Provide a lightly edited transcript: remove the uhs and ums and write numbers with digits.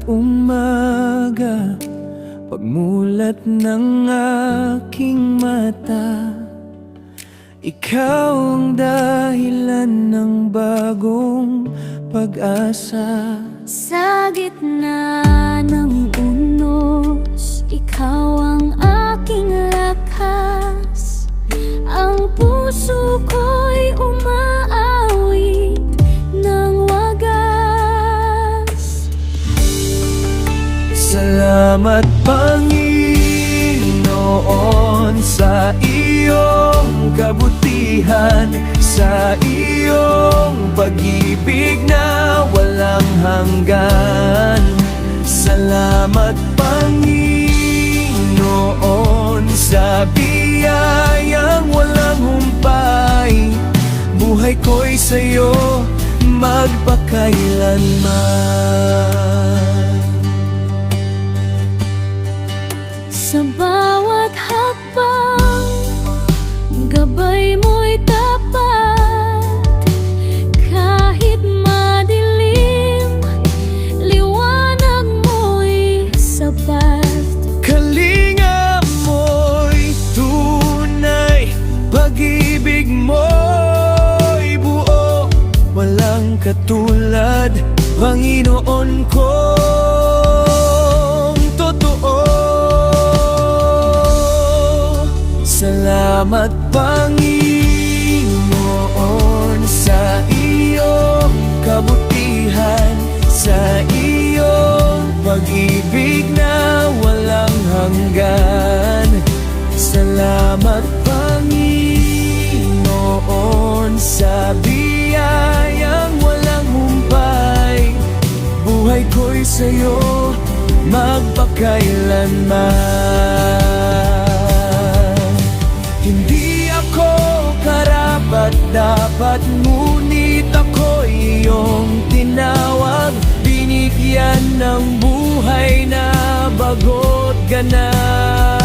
umaga, pagmulat ng aking mata, ikaw ang dahilan ng bagong pag-asa. Sa gitna ng unos, ikaw ang aking lakas. Ang puso ko'y umaawit ng wagas. Salamat Panginoon sa iyong kabutihan, sa iyong pag-ibig na walang hanggan. Salamat Panginoon sa biyayang walang humpay. Buhay ko'y sa'yo magpakailanman. Sa bawat hakbang, gabay mo'y tapat. Kahit madilim, liwanag mo'y sapat. Kalinga mo'y tunay, pag-ibig mo'y buo, walang katulad, Panginoon ko. Salamat Panginoon sa iyong kabutihan, sa iyong pag-ibig na walang hanggan. Salamat Panginoon sa biyayang walang humpay. Buhay ko'y sa'yo magpakailanman. Hindi ako karapat-dapat, ngunit ako'y iyong tinawag. Binigyan ng buhay na bago't ganap.